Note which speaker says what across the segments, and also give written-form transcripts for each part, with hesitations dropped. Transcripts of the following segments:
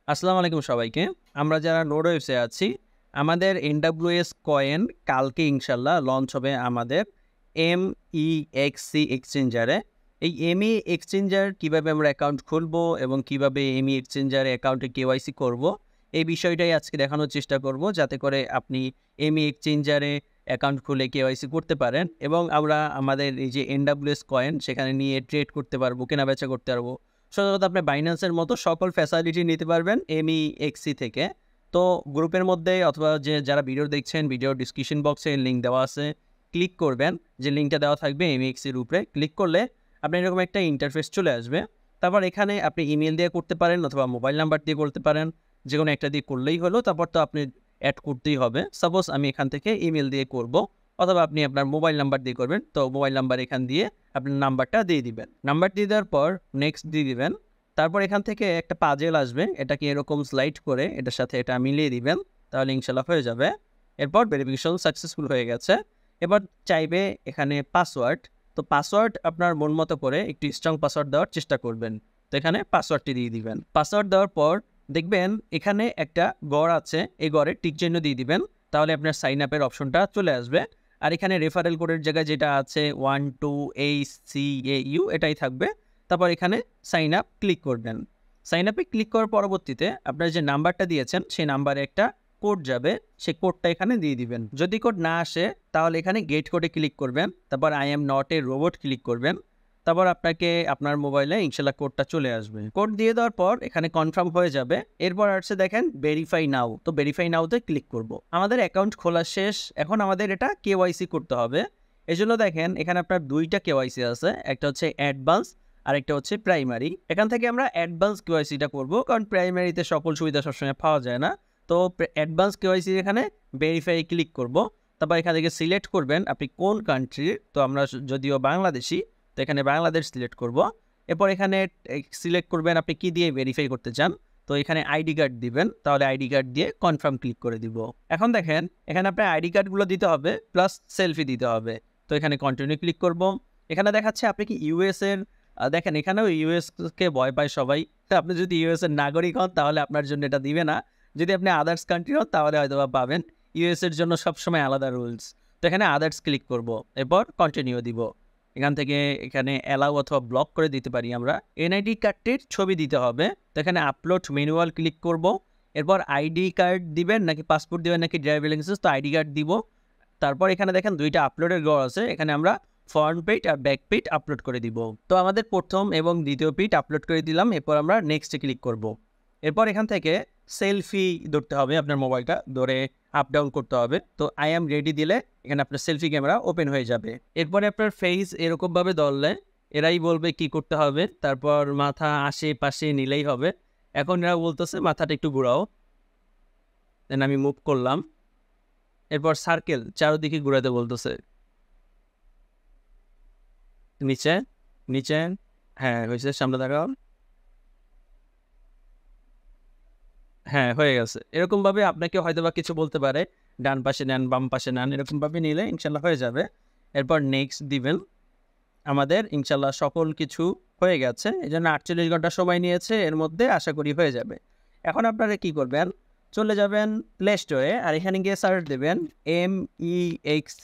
Speaker 1: আসসালামু আলাইকুম সবাইকে। আমরা যারা নোড ওয়েবসে আছি, আমাদের NWS কয়েন কালকে ইনশাল্লাহ লঞ্চ হবে আমাদের MEXC এক্সচেঞ্জারে। এই ME এক্সচেঞ্জার কিভাবে আমরা অ্যাকাউন্ট খুলবো এবং কিভাবে ME এক্সচেঞ্জারে অ্যাকাউন্টে KYC করব, এই বিষয়টাই আজকে দেখানোর চেষ্টা করব, যাতে করে আপনি ME এক্সচেঞ্জারে অ্যাকাউন্ট খুলে KYC করতে পারেন এবং আমরা আমাদের এই যে NWS কয়েন সেখানে নিয়ে ট্রেড করতে পারবো, কেনাবেচা করতে পারবো। সাধারণত আপনি বাইন্যান্সের মতো সকল ফ্যাসিলিটি নিতে পারবেন MEXC থেকে। তো গ্রুপের মধ্যে অথবা যারা ভিডিও দেখছেন, ভিডিও ডিসক্রিপশন বক্সে লিঙ্ক দেওয়া আছে, ক্লিক করবেন। যে লিঙ্কটা দেওয়া থাকবে MEXCর উপরে ক্লিক করলে আপনার এরকম একটা ইন্টারফেস চলে আসবে। তারপর এখানে আপনি ইমেল দিয়ে করতে পারেন অথবা মোবাইল নাম্বার দিয়ে করতে পারেন, যে কোনো একটা দিয়ে করলেই হলো। তারপর তো আপনি অ্যাড করতেই হবে। সাপোজ আমি এখান থেকে ইমেল দিয়ে করব, অথবা আপনি আপনার মোবাইল নাম্বার দিয়ে করবেন। তো মোবাইল নাম্বার এখান দিয়ে আপনার নাম্বারটা দিয়ে দিবেন। নাম্বার দিয়ে দেওয়ার পর নেক্সট দিয়ে দিবেন। তারপর এখান থেকে একটা পাজেল আসবে, এটাকে এরকম স্লাইড করে এটার সাথে এটা মিলিয়ে দিবেন, তাহলে ইনশাল্লাহ হয়ে যাবে। এরপর ভেরিফিকেশন সাকসেসফুল হয়ে গেছে। এবার চাইবে এখানে পাসওয়ার্ড। তো পাসওয়ার্ড আপনার মন মতো করে একটু স্ট্রং পাসওয়ার্ড দেওয়ার চেষ্টা করবেন। তো এখানে পাসওয়ার্ডটি দিয়ে দিবেন। পাসওয়ার্ড দেওয়ার পর দেখবেন এখানে একটা গড় আছে, এই গড়ে টিক চিহ্ন দিয়ে দিবেন, তাহলে আপনার সাইন আপের অপশনটা চলে আসবে। আর এখানে রেফারেল কোডের জায়গায় যেটা আছে 12ACAU এটাই থাকবে। তারপর এখানে সাইন আপ ক্লিক করবেন। সাইন আপে ক্লিক করার পরবর্তীতে আপনার যে নাম্বারটা দিয়েছেন সেই নাম্বারে একটা কোড যাবে, সেই কোডটা এখানে দিয়ে দিবেন। যদি কোড না আসে তাহলে এখানে গেট কোডে ক্লিক করবেন, তারপর I am not a robot click করবেন। তারপর আপনাকে আপনার মোবাইলে ইনশাল্লাহ কোডটা চলে আসবে। কোড দিয়ে দেওয়ার পর এখানে কনফার্ম হয়ে যাবে। এরপর আসছে দেখেন ভেরিফাই নাও। তো ভেরিফাই নাওতে ক্লিক করব। আমাদের অ্যাকাউন্ট খোলা শেষ, এখন আমাদের এটা কেওয়াইসি করতে হবে। এই জন্য দেখেন এখানে আপনার দুইটা কেওয়াইসি আছে, একটা হচ্ছে অ্যাডভান্স আর একটা হচ্ছে প্রাইমারি। এখান থেকে আমরা অ্যাডভান্স কেওয়াইসিটা করব, কারণ প্রাইমারিতে সকল সুবিধা সবসময় পাওয়া যায় না। তো অ্যাডভান্স কেওয়াইসি এখানে ভেরিফাই ক্লিক করব। তারপর এখান থেকে সিলেক্ট করবেন আপনি কোন কান্ট্রির। তো আমরা যদিও বাংলাদেশি, তো এখানে বাংলাদেশ সিলেক্ট করব। এরপর এখানে সিলেক্ট করবেন আপনি কি দিয়ে ভেরিফাই করতে চান। তো এখানে আইডি কার্ড দিবেন, তাহলে আইডি কার্ড দিয়ে কনফার্ম ক্লিক করে দিব। এখন দেখেন এখানে আপনার আইডি কার্ডগুলো দিতে হবে, প্লাস সেলফি দিতে হবে। তো এখানে কন্টিনিউ ক্লিক করব। এখানে দেখাচ্ছে আপনি কি ইউএস এর, দেখেন এখানেও ইউএসকে ভয় পায় সবাই। তো আপনি যদি ইউএস এর নাগরিক হন তাহলে আপনার জন্য এটা দিবে না। যদি আপনি আদার্স কান্ট্রি হন তাহলে হয়তো বা পাবেন। ইউএস এর জন্য সবসময় আলাদা রুলস। তো এখানে আদার্স ক্লিক করব, এরপর কন্টিনিউ দিব। এখান থেকে এখানে অ্যালাউ অথবা ব্লক করে দিতে পারি আমরা। এনআইডি কার্ডটির ছবি দিতে হবে। তো এখানে আপলোড ম্যানুয়াল ক্লিক করব। এরপর আইডি কার্ড দিবেন নাকি পাসপোর্ট দিবেন নাকি ড্রাইভিং লাইসেন্স, তো আইডি কার্ড দিব। তারপর এখানে দেখেন দুইটা আপলোডের ঘর আছে, এখানে আমরা ফ্রন্ট পেজ আর ব্যাক পেজ আপলোড করে দিব। তো আমাদের প্রথম এবং দ্বিতীয় পেজ আপলোড করে দিলাম। এরপর আমরা নেক্সটে ক্লিক করব। এরপর এখান থেকে সেলফি ধরতে হবে, আপনার মোবাইলটা ধরে আপ ডাউন করতে হবে। তো আই অ্যাম রেডি দিলে এখানে আপনার সেলফি ক্যামেরা ওপেন হয়ে যাবে। এরপরে আপনার ফেস এরকমভাবে ধরলে এরাই বলবে কি করতে হবে, তারপর মাথা আশেপাশে নিলেই হবে। এখন এরা বলতেছে মাথাটা একটু ঘুরাও, দেন আমি মুভ করলাম। এরপর সার্কেল চারদিকে ঘুরাতে বলতেছে, নিচে নিচে, হ্যাঁ হয়েছে, সামনে দেখাও, হ্যাঁ হয়ে গেছে। এরকমভাবে আপনাকে হয়তো বা কিছু বলতে পারে, ডান পাশে নেন বাম পাশে নেন, এরকমভাবে নিলে ইনশাল্লাহ হয়ে যাবে। এরপর নেক্সট দিবেন। আমাদের ইনশাল্লাহ সকল কিছু হয়ে গেছে, এই জন্য 48 ঘন্টা সময় নিয়েছে, এর মধ্যে আশা করি হয়ে যাবে। এখন আপনারা কি করবেন, চলে যাবেন প্লে স্টোরে আর এখানে গিয়ে সার্চ দেবেন MEXC,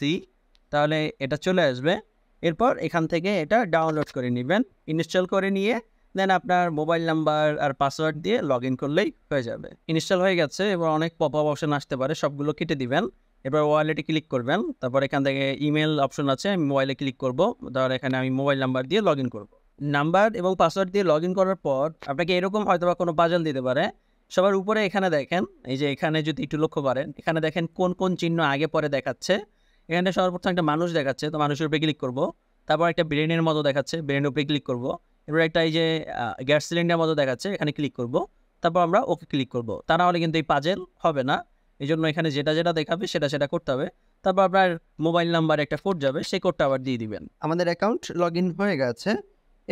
Speaker 1: তাহলে এটা চলে আসবে। এরপর এখান থেকে এটা ডাউনলোড করে নেবেন, ইনস্টল করে নিয়ে দেন আপনার মোবাইল নাম্বার আর পাসওয়ার্ড দিয়ে লগ ইন করলেই হয়ে যাবে। ইনস্টল হয়ে গেছে, এবার অনেক পপ আপ অপশন আসতে পারে, সবগুলো কেটে দিবেন। এবার ওয়ালেটে ক্লিক করবেন, তারপর এখান থেকে ইমেল অপশন আছে, আমি মোবাইলে ক্লিক করব। তারপর এখানে আমি মোবাইল নাম্বার দিয়ে লগ ইন করবো। নাম্বার এবং পাসওয়ার্ড দিয়ে লগ ইন করার পর আপনাকে এরকম হয়তো বা কোনো পাজল দিতে পারে। সবার উপরে এখানে দেখেন, এই যে এখানে যদি একটু লক্ষ্য করেন, এখানে দেখেন কোন কোন চিহ্ন আগে পরে দেখাচ্ছে। এখানে সর্বপ্রথম একটা মানুষ দেখাচ্ছে, তো মানুষের উপরে ক্লিক করব। তারপর একটা ব্রেনের মতো দেখাচ্ছে, ব্রেনের উপরে ক্লিক করব। এবার একটা এই যে গ্যাস সিলিন্ডার মতো দেখাচ্ছে, এখানে ক্লিক করব। তারপর আমরা ওকে ক্লিক করব, তা না হলে কিন্তু এই পাজেল হবে না। এই জন্য এখানে যেটা যেটা দেখাবে সেটা সেটা করতে হবে। তারপর আপনার মোবাইল নাম্বার একটা কোড যাবে, সেই কোডটা আবার দিয়ে দিবেন।
Speaker 2: আমাদের অ্যাকাউন্ট লগ ইন হয়ে গেছে।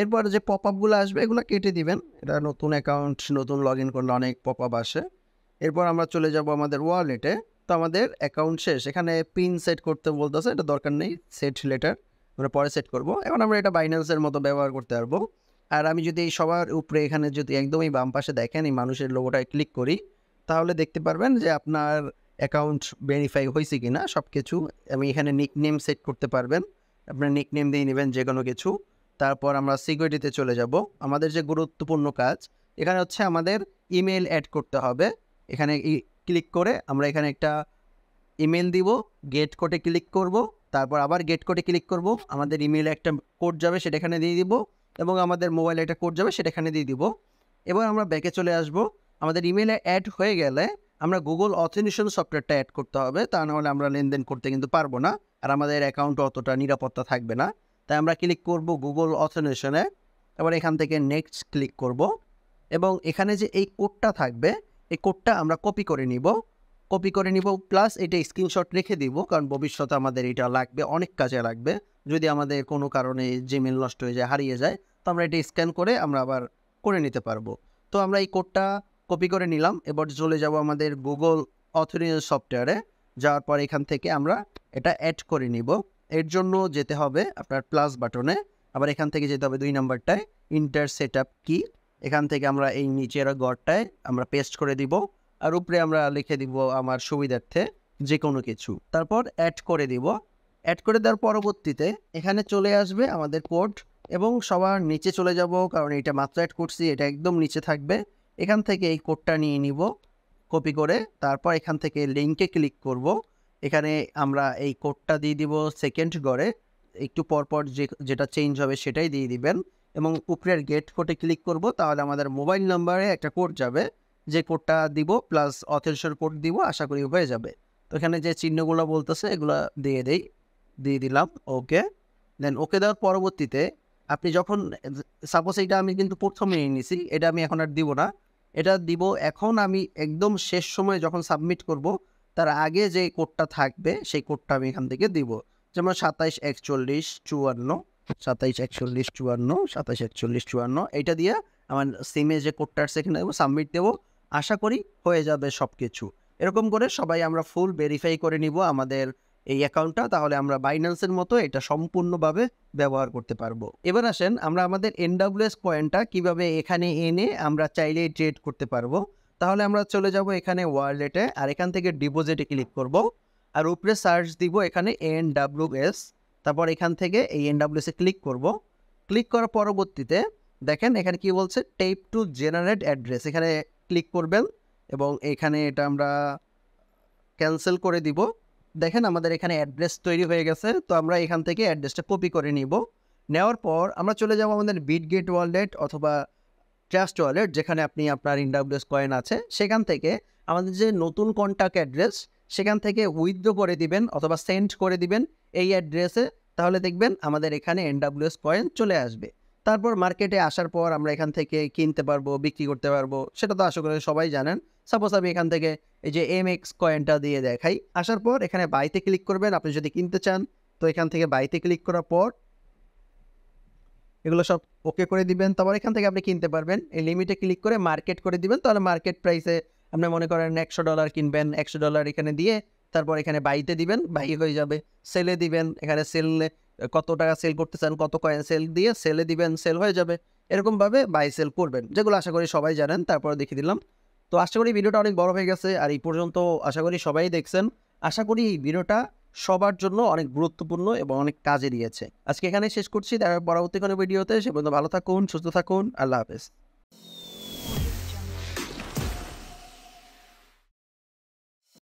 Speaker 2: এরপর যে পপ আপগুলো আসবে এগুলো কেটে দিবেন। এটা নতুন অ্যাকাউন্ট, নতুন লগ ইন করলে অনেক পপ আপ আসে। এরপর আমরা চলে যাব আমাদের ওয়ালেটে। তো আমাদের অ্যাকাউন্ট শেষ, এখানে পিন সেট করতে বলতেছে, এটা দরকার নেই, সেট লেটার আমরা পরে সেট করব। এখন আমরা এটা বাইন্যান্সের মতো ব্যবহার করতে পারবো। আর আমি যদি এই সবার উপরে এখানে যদি একদমই বাম পাশে দেখেন এই মানুষের লোগোটায় ক্লিক করি, তাহলে দেখতে পারবেন যে আপনার অ্যাকাউন্ট ভেরিফাই হয়েছে কিনা সব কিছু। আমি এখানে নিকনেম সেট করতে পারবেন, আপনার নিকনেম দিয়ে নেবেন যে কোনো কিছু। তারপর আমরা সিকিউরিটিতে চলে যাব। আমাদের যে গুরুত্বপূর্ণ কাজ এখানে হচ্ছে আমাদের ইমেল অ্যাড করতে হবে। এখানে ক্লিক করে আমরা এখানে একটা ইমেল দিব, গেট কোডে ক্লিক করব, তারপর আবার গেট কোডে ক্লিক করব, আমাদের ইমেলে একটা কোড যাবে সেটা এখানে দিয়ে দিব, এবং আমাদের মোবাইলে একটা কোড যাবে সেটা এখানে দিয়ে দিব। এবার আমরা ব্যাকে চলে আসব। আমাদের ইমেলে অ্যাড হয়ে গেলে আমরা গুগল অথেন্টিকেশন সফটওয়্যারটা অ্যাড করতে হবে, তা নাহলে আমরা লেনদেন করতে কিন্তু পারবো না, আর আমাদের অ্যাকাউন্ট অতটা নিরাপত্তা থাকবে না। তাই আমরা ক্লিক করব গুগল অথেন্টিকেশনে, এবার এখান থেকে নেক্সট ক্লিক করব, এবং এখানে যে এই কোডটা থাকবে এই কোডটা আমরা কপি করে নিব, প্লাস এটা স্ক্রিনশট রেখে দিব, কারণ ভবিষ্যতে আমাদের এটা লাগবে, অনেক কাজে লাগবে। যদি আমাদের কোনো কারণে জিমেল নষ্ট হয়ে যায়, হারিয়ে যায়, তো আমরা এটা স্ক্যান করে আমরা আবার করে নিতে পারবো। তো আমরা এই কোডটা কপি করে নিলাম। এবার চলে যাব আমাদের গুগল অথেন্টিকেশন সফটওয়্যারে, যাওয়ার পর এখান থেকে আমরা এটা অ্যাড করে নিব। এর জন্য যেতে হবে আপনার প্লাস বাটনে, আবার এখান থেকে যেতে হবে 2 নাম্বারটায় ইন্টার সেটআপ কি। এখান থেকে আমরা এই নিচের ঘরটায় আমরা পেস্ট করে দিব, আর উপরে আমরা লিখে দিব আমার সুবিধার্থে যে কোনো কিছু, তারপর অ্যাড করে দিব। অ্যাড করে দেওয়ার পরবর্তীতে এখানে চলে আসবে আমাদের কোড, এবং সবার নিচে চলে যাব, কারণ এটা মাত্র অ্যাড করছি, এটা একদম নিচে থাকবে। এখান থেকে এই কোডটা নিয়ে নিব কপি করে, তারপর এখান থেকে লিঙ্কে ক্লিক করব। এখানে আমরা এই কোডটা দিয়ে দিব সেকেন্ড ঘরে, একটু পরপর যেটা চেঞ্জ হবে সেটাই দিয়ে দিবেন, এবং উপরের গেট কোডে ক্লিক করব, তাহলে আমাদের মোবাইল নাম্বারে একটা কোড যাবে, যে কোডটা দিব প্লাস অথেন্টিকেশন কোড দিব, আশা করি হয়ে যাবে। তো এখানে যে চিহ্নগুলো বলতেছে এগুলো দিয়ে দিলাম ওকে। দেন ওকে দেওয়ার পরবর্তীতে আপনি যখন সাপোজ এটা আমি কিন্তু প্রথমে নিয়েছি, এটা আমি এখন আর দিব না, এটা দিব এখন আমি একদম শেষ সময় যখন সাবমিট করব তার আগে যে কোডটা থাকবে সেই কোডটা আমি এখান থেকে দিব, যেমন 274154 এটা দিয়ে আমার সিমে যে কোডটা সেখানে দেবো, সাবমিট দেবো, আশা করি হয়ে যাবে সব কিছু। এরকম করে সবাই আমরা ফুল ভেরিফাই করে নিব আমাদের এই অ্যাকাউন্টটা, তাহলে আমরা বাইন্যান্সের মতো এটা সম্পূর্ণভাবে ব্যবহার করতে পারবো। এবার আসেন আমরা আমাদের NWS কয়েনটা কিভাবে এখানে এনে আমরা চাইলে ট্রেড করতে পারবো। তাহলে আমরা চলে যাব এখানে ওয়ালেটে, আর এখান থেকে ডিপোজিটে ক্লিক করব, আর উপরে সার্চ দিব এখানে NWS, তারপর এখান থেকে এই NWS এ ক্লিক করব। ক্লিক করার পরবর্তীতে দেখেন এখানে কি বলছে, টেপ টু জেনারেট অ্যাড্রেস, এখানে ক্লিক করবেন, এবং এখানে এটা আমরা ক্যান্সেল করে দিব। দেখেন আমাদের এখানে অ্যাড্রেস তৈরি হয়ে গেছে। তো আমরা এখান থেকে অ্যাড্রেসটা কপি করে নিব। নেওয়ার পর আমরা চলে যাব আমাদের বিটগেট ওয়ালেট অথবা ট্রাস্ট ওয়ালেট, যেখানে আপনি আপনার NWS কয়েন আছে, সেখান থেকে আমাদের যে নতুন কন্ট্যাক্ট অ্যাড্রেস সেখান থেকে উইথড্র করে দিবেন অথবা সেন্ড করে দিবেন এই অ্যাড্রেসে, তাহলে দেখবেন আমাদের এখানে NWS কয়েন চলে আসবে। তারপর মার্কেটে আসার পর আমরা এখান থেকে কিনতে পারবো, বিক্রি করতে পারবো, সেটা তো আশা করি সবাই জানেন। সাপোজ আমি এখান থেকে এই যে MX কয়েনটা দিয়ে দেখাই, আসার পর এখানে বাইতে ক্লিক করবেন আপনি যদি কিনতে চান। তো এখান থেকে বাইতে ক্লিক করার পর এগুলো সব ওকে করে দিবেন, তারপর এখান থেকে আপনি কিনতে পারবেন। এই লিমিটে ক্লিক করে মার্কেট করে দিবেন, তাহলে মার্কেট প্রাইসে আপনি মনে করেন $100 কিনবেন, $100 এখানে দিয়ে তারপর এখানে বাইতে দিবেন, বাই হয়ে যাবে। সেলে দিবেন, এখানে সেলে কত টাকা সেল করতে চান, কত কয়েন সেল দিয়ে সেলে দিবেন, সেল হয়ে যাবে। এরকমভাবে বাই সেল করবেন, যেগুলো আশা করি সবাই জানেন, তারপর দেখিয়ে দিলাম। তো আশা করি ভিডিওটা অনেক বড় হয়ে গেছে, আর এই পর্যন্ত আশা করি সবাই দেখছেন। আশা করি এই ভিডিওটা সবার জন্য অনেক গুরুত্বপূর্ণ এবং অনেক কাজে দিয়েছে। আজকে এখানে শেষ করছি, তারপর পরবর্তী কোনো ভিডিওতে। সে পর্যন্ত ভালো থাকুন, সুস্থ থাকুন, আল্লাহ হাফেজ।